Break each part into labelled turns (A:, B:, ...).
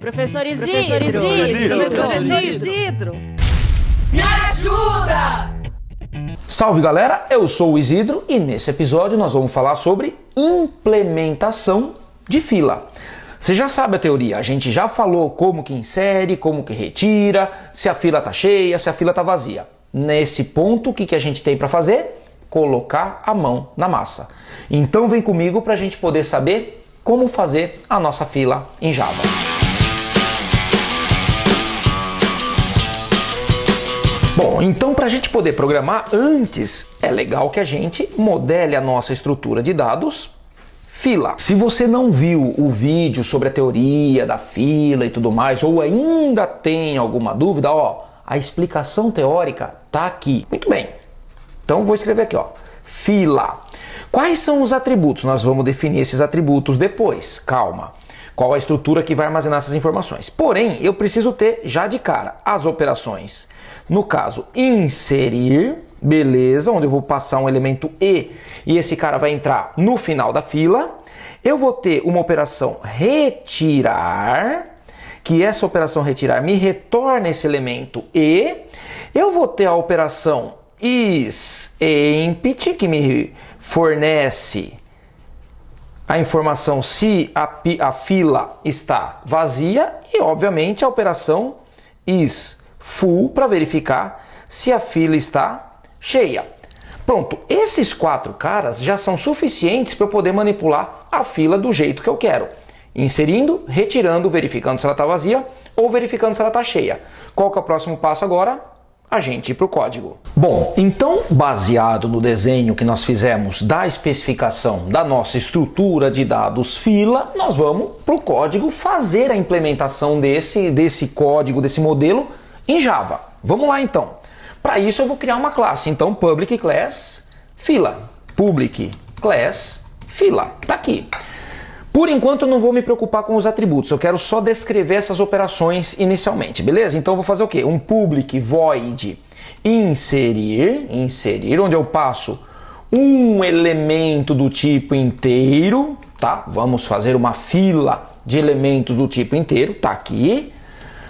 A: Professor Isidro! Professor Isidro!
B: Me ajuda!
C: Salve galera, eu sou o Isidro e nesse episódio nós vamos falar sobre implementação de fila. Você já sabe a teoria, a gente já falou como que insere, como que retira, se a fila tá cheia, se a fila tá vazia. Nesse ponto, o que a gente tem para fazer? Colocar a mão na massa. Então vem comigo para a gente poder saber como fazer a nossa fila em Java. Bom, então para a gente poder programar antes, é legal que a gente modele a nossa estrutura de dados fila. Se você não viu o vídeo sobre a teoria da fila e tudo mais, ou ainda tem alguma dúvida, a explicação teórica tá aqui. Muito bem. Então vou escrever aqui, fila. Quais são os atributos? Nós vamos definir esses atributos depois. Calma. Qual a estrutura que vai armazenar essas informações? Porém, eu preciso ter já de cara as operações. No caso, inserir, beleza, onde eu vou passar um elemento e esse cara vai entrar no final da fila. Eu vou ter uma operação retirar, que essa operação retirar me retorna esse elemento e. Eu vou ter a operação isEmpty, que me fornece a informação se a fila está vazia, e obviamente a operação isFull para verificar se a fila está cheia. Pronto, esses 4 caras já são suficientes para eu poder manipular a fila do jeito que eu quero. Inserindo, retirando, verificando se ela está vazia ou verificando se ela está cheia. Qual que é o próximo passo agora? A gente ir para o código. Bom, então baseado no desenho que nós fizemos da especificação da nossa estrutura de dados fila, nós vamos para o código fazer a implementação desse código, desse modelo em Java. Vamos lá então. Para isso eu vou criar uma classe, então public class fila. Public class fila. Tá aqui. Por enquanto eu não vou me preocupar com os atributos, eu quero só descrever essas operações inicialmente, beleza? Então eu vou fazer o quê? Um public void inserir, onde eu passo um elemento do tipo inteiro, tá? Vamos fazer uma fila de elementos do tipo inteiro, tá aqui.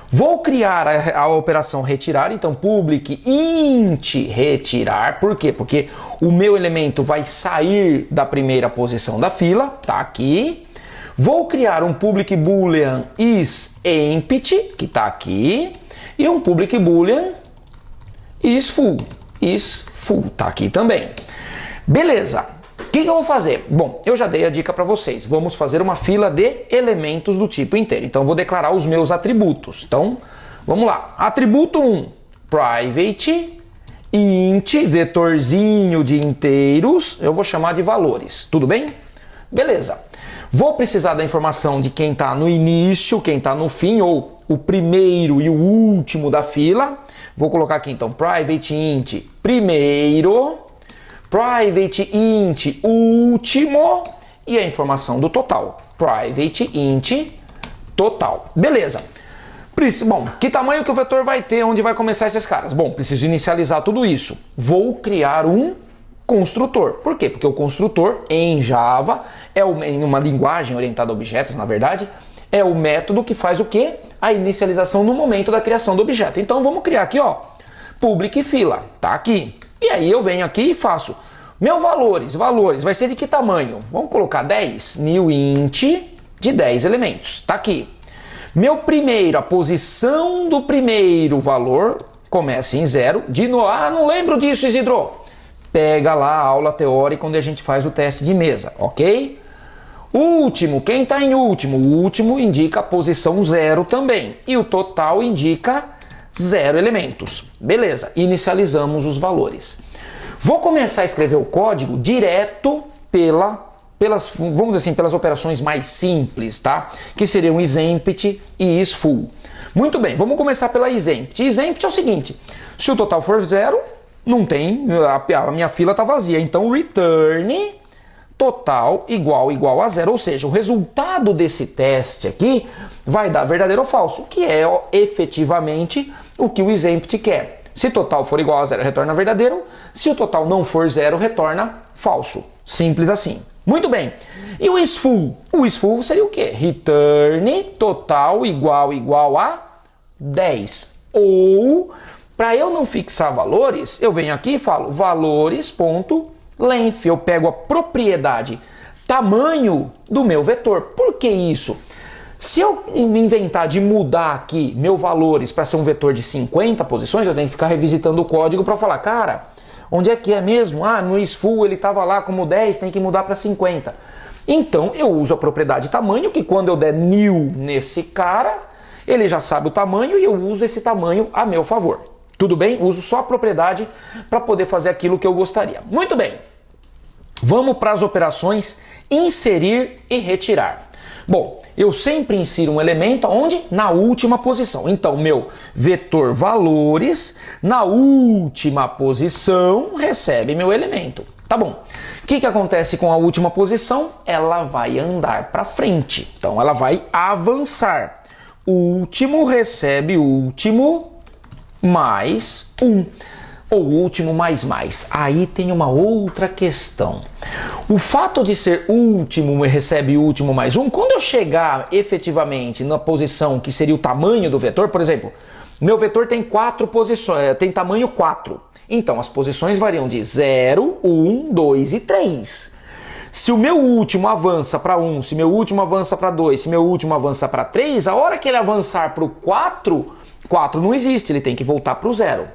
C: Vou criar a operação retirar, então public int retirar, por quê? Porque o meu elemento vai sair da primeira posição da fila, tá aqui. Vou criar um public boolean isEmpty, que está aqui, e um public boolean isFull, está aqui também. Beleza, o que eu vou fazer? Bom, eu já dei a dica para vocês, vamos fazer uma fila de elementos do tipo inteiro, então eu vou declarar os meus atributos. Então, vamos lá, atributo 1, private int, vetorzinho de inteiros, eu vou chamar de valores, tudo bem? Beleza. Vou precisar da informação de quem está no início, quem está no fim, ou o primeiro e o último da fila. Vou colocar aqui então private int primeiro, private int último e a informação do total. Private int total. Beleza. Bom, que tamanho que o vetor vai ter, onde vai começar esses caras? Bom, preciso inicializar tudo isso. Vou criar um construtor. Por quê? Porque o construtor em Java em uma linguagem orientada a objetos, na verdade, é o método que faz o quê? A inicialização no momento da criação do objeto. Então vamos criar aqui, public fila, tá aqui. E aí eu venho aqui e faço meu valores, vai ser de que tamanho? Vamos colocar 10, new int de 10 elementos, tá aqui. Meu primeiro, a posição do primeiro valor começa em 0. De novo, não lembro disso, Isidro. Pega lá a aula teórica onde a gente faz o teste de mesa, ok? Último, quem está em último? O último indica a posição 0 também. E o total indica 0 elementos. Beleza, inicializamos os valores. Vou começar a escrever o código direto pelas operações mais simples, tá? Que seriam isEmpty e isFull. Muito bem, vamos começar pela isEmpty. IsEmpty é o seguinte, se o total for 0, não tem, a minha fila está vazia, então return total igual a 0, ou seja, o resultado desse teste aqui vai dar verdadeiro ou falso, que é efetivamente o que o isEmpty quer. Se total for igual a 0, retorna verdadeiro, se o total não for 0, retorna falso. Simples assim. Muito bem. E o is full? O is full seria o quê? Return total igual a 10. Ou, para eu não fixar valores, eu venho aqui e falo valores.length. Eu pego a propriedade tamanho do meu vetor. Por que isso? Se eu inventar de mudar aqui meu valores para ser um vetor de 50 posições, eu tenho que ficar revisitando o código para falar, cara, onde é que é mesmo? Ah, no is full ele estava lá como 10, tem que mudar para 50. Então eu uso a propriedade tamanho, que quando eu der new nesse cara, ele já sabe o tamanho e eu uso esse tamanho a meu favor. Tudo bem? Uso só a propriedade para poder fazer aquilo que eu gostaria. Muito bem. Vamos para as operações inserir e retirar. Bom, eu sempre insiro um elemento onde? Na última posição. Então, meu vetor valores, na última posição, recebe meu elemento. Tá bom. O que acontece com a última posição? Ela vai andar para frente. Então, ela vai avançar. Último recebe último mais 1. Ou último mais. Aí tem uma outra questão. O fato de ser último recebe último mais 1, quando eu chegar efetivamente na posição que seria o tamanho do vetor, por exemplo, meu vetor tem 4 posições, tem tamanho 4. Então as posições variam de 0, 1, 2 e 3. Se o meu último avança para 1, se meu último avança para 2, se meu último avança para 3, a hora que ele avançar para o 4 não existe, ele tem que voltar para o 0.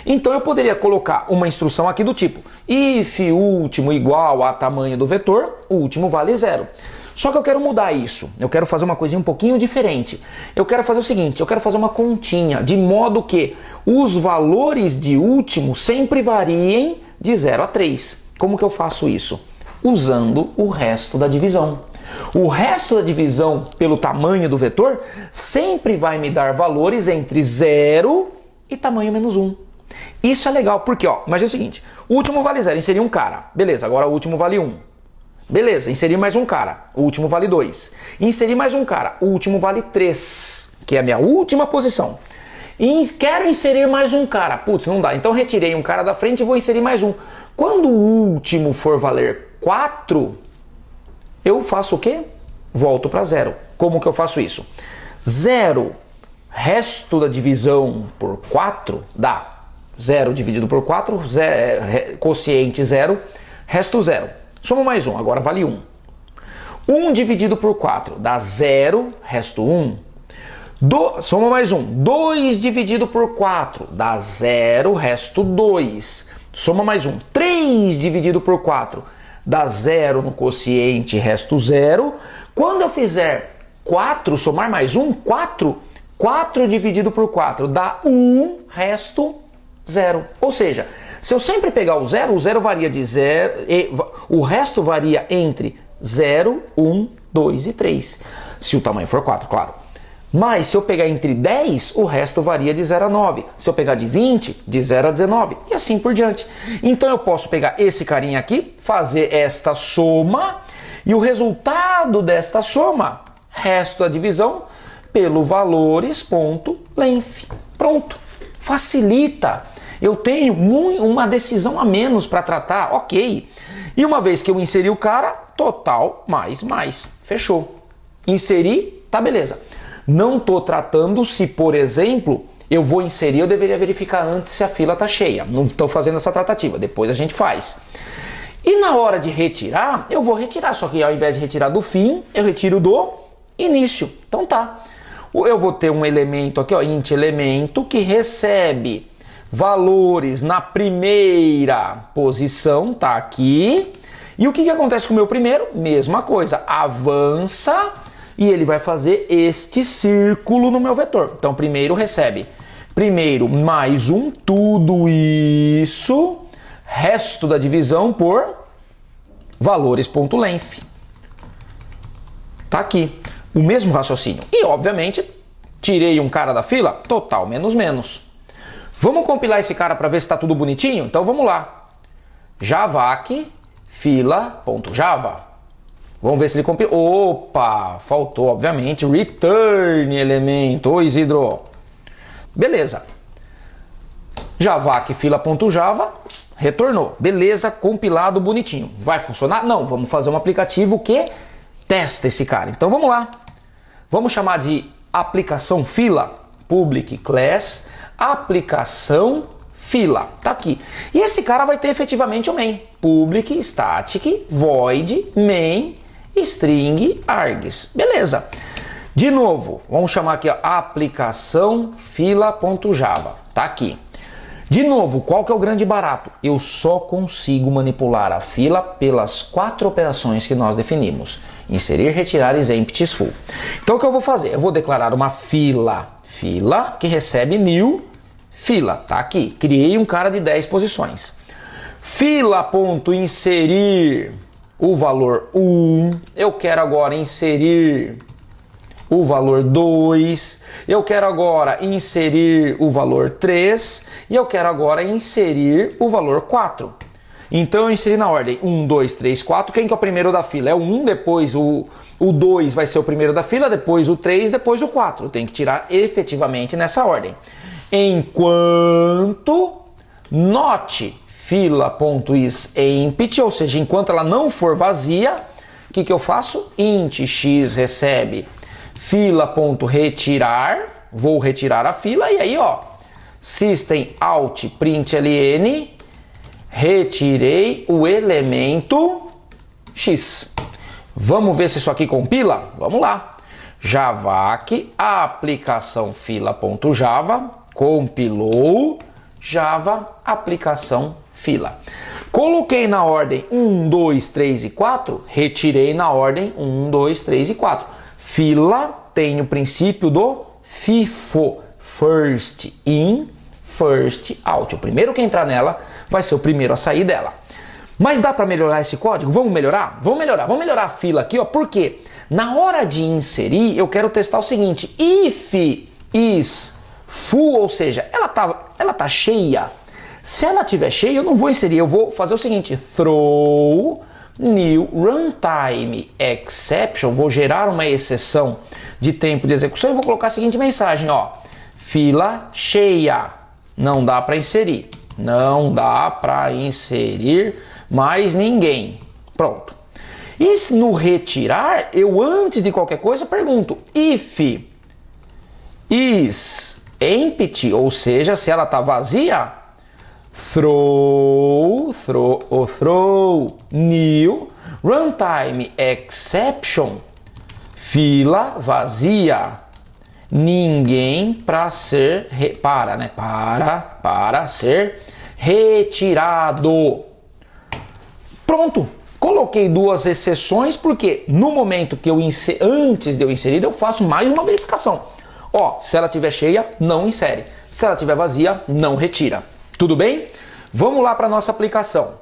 C: Então eu poderia colocar uma instrução aqui do tipo if último igual a tamanho do vetor, o último vale 0. Só que eu quero mudar isso, eu quero fazer uma coisinha um pouquinho diferente. Eu quero fazer o seguinte, eu quero fazer uma continha, de modo que os valores de último sempre variem de 0 a 3. Como que eu faço isso? Usando o resto da divisão. O resto da divisão pelo tamanho do vetor sempre vai me dar valores entre 0 e tamanho menos 1. Isso é legal, porque, ó, imagina o seguinte, o último vale 0, inseri um cara. Beleza, agora o último vale 1. Beleza, inseri mais um cara, o último vale 2. Inseri mais um cara, o último vale 3, que é a minha última posição. E quero inserir mais um cara. Putz, não dá. Então retirei um cara da frente e vou inserir mais um. Quando o último for valer 4... eu faço o quê? Volto para 0. Como que eu faço isso? 0, resto da divisão por 4, dá 0 dividido por 4, quociente 0, resto 0. Soma mais 1, agora vale 1. 1 dividido por 4 dá 0, resto 1. Soma mais 1. 2 dividido por 4 dá 0, resto 2. Soma mais 1. 3 dividido por 4 dá 0 no quociente, resto 0. Quando eu fizer 4, somar mais 1, 4 dividido por 4 dá 1, resto 0. Ou seja, se eu sempre pegar o 0 varia de 0, o resto varia entre 0, 1, 2 e 3. Se o tamanho for 4, claro. Mas se eu pegar entre 10, o resto varia de 0 a 9. Se eu pegar de 20, de 0 a 19 e assim por diante. Então eu posso pegar esse carinha aqui, fazer esta soma e o resultado desta soma, resto da divisão, pelo valores.length. Pronto. Facilita. Eu tenho uma decisão a menos para tratar, ok. E uma vez que eu inseri o cara, total mais. Fechou. Inseri, tá beleza. Não estou tratando se, por exemplo, eu vou inserir, eu deveria verificar antes se a fila está cheia. Não estou fazendo essa tratativa, depois a gente faz. E na hora de retirar, eu vou retirar, só que ao invés de retirar do fim, eu retiro do início. Então tá. Eu vou ter um elemento aqui, ó, int elemento, que recebe valores na primeira posição, tá aqui. E o que acontece com o meu primeiro? Mesma coisa, avança e ele vai fazer este círculo no meu vetor. Então, primeiro recebe mais 1, tudo isso, resto da divisão por valores.length. Tá aqui, o mesmo raciocínio. E, obviamente, tirei um cara da fila, total menos. Vamos compilar esse cara para ver se está tudo bonitinho? Então, vamos lá. Javac fila.java. Vamos ver se ele compila. Opa, faltou, obviamente, return elemento. Oi, Isidro. Beleza. Javac fila.java, retornou. Beleza, compilado, bonitinho. Vai funcionar? Não, vamos fazer um aplicativo que testa esse cara. Então vamos lá. Vamos chamar de aplicação fila, public class, aplicação fila. Tá aqui. E esse cara vai ter efetivamente o main. Public, static, void, main, string, args. Beleza. De novo, vamos chamar aqui a aplicação fila.java. Tá aqui. De novo, qual que é o grande barato? Eu só consigo manipular a fila pelas 4 operações que nós definimos. Inserir, retirar, empties, full. Então o que eu vou fazer? Eu vou declarar uma fila que recebe new fila. Tá aqui. Criei um cara de 10 posições. Fila.inserir o valor 1. Eu quero agora inserir o valor 2, eu quero agora inserir o valor 3 e eu quero agora inserir o valor 4. Então eu inseri na ordem 1, 2, 3, 4. Quem que é o primeiro da fila? É o 1, depois o 2 vai ser o primeiro da fila, depois o 3, depois o 4. Eu tenho que tirar efetivamente nessa ordem. Enquanto not fila.isEmpty, ou seja, enquanto ela não for vazia, o que eu faço? Int x recebe fila.retirar, vou retirar a fila e aí ó, system out println, retirei o elemento x. Vamos ver se isso aqui compila? Vamos lá. Javac, aplicação fila.java, compilou, Java, aplicação fila. Coloquei na ordem 1, 2, 3 e 4, retirei na ordem 1, 2, 3 e 4. Fila tem o princípio do FIFO, first in, first out. O primeiro que entrar nela vai ser o primeiro a sair dela. Mas dá para melhorar esse código? Vamos melhorar? Vamos melhorar a fila aqui, ó. Por quê? Na hora de inserir, eu quero testar o seguinte: if is full, ou seja, ela tá cheia. Se ela tiver cheia, eu não vou inserir, eu vou fazer o seguinte: throw new runtime exception, vou gerar uma exceção de tempo de execução e vou colocar a seguinte mensagem, ó: fila cheia, não dá para inserir, não dá para inserir mais ninguém. Pronto. E no retirar, eu antes de qualquer coisa pergunto if is empty, ou seja, se ela tá vazia, throw new runtime exception, fila vazia, ninguém para ser para ser retirado. Pronto. Coloquei 2 exceções porque no momento que antes de eu inserir, eu faço mais uma verificação. Ó, se ela estiver cheia, não insere. Se ela estiver vazia, não retira. Tudo bem? Vamos lá para nossa aplicação.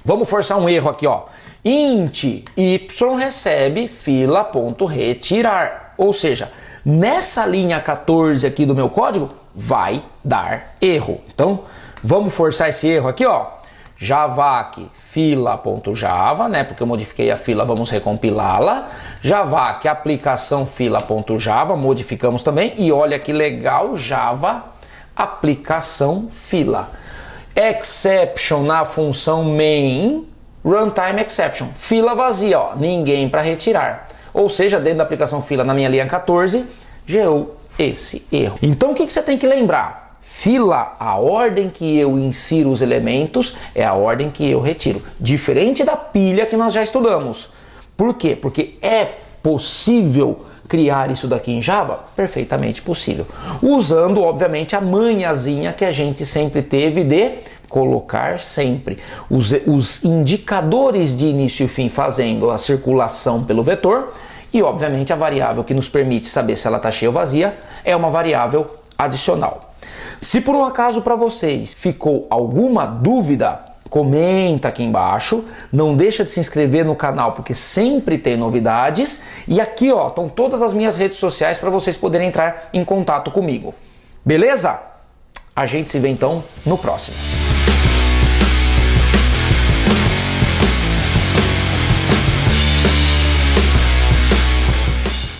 C: Vamos forçar um erro aqui, ó. Int y recebe fila.retirar. Ou seja, nessa linha 14 aqui do meu código, vai dar erro. Então, vamos forçar esse erro aqui, ó. Javac fila.java, né? Porque eu modifiquei a fila, vamos recompilá-la. Javac aplicação fila.java, modificamos também. E olha que legal, Java aplicação fila. Exception na função main, runtime exception. Fila vazia, ó, ninguém para retirar. Ou seja, dentro da aplicação fila, na minha linha 14, gerou esse erro. Então o que você tem que lembrar? Fila, a ordem que eu insiro os elementos é a ordem que eu retiro. Diferente da pilha que nós já estudamos. Por quê? Porque é possível criar isso daqui em Java? Perfeitamente possível. Usando, obviamente, a manhazinha que a gente sempre teve de colocar sempre os indicadores de início e fim fazendo a circulação pelo vetor e, obviamente, a variável que nos permite saber se ela está cheia ou vazia é uma variável adicional. Se por um acaso para vocês ficou alguma dúvida, comenta aqui embaixo, não deixa de se inscrever no canal porque sempre tem novidades e aqui ó, estão todas as minhas redes sociais para vocês poderem entrar em contato comigo. Beleza? A gente se vê então no próximo.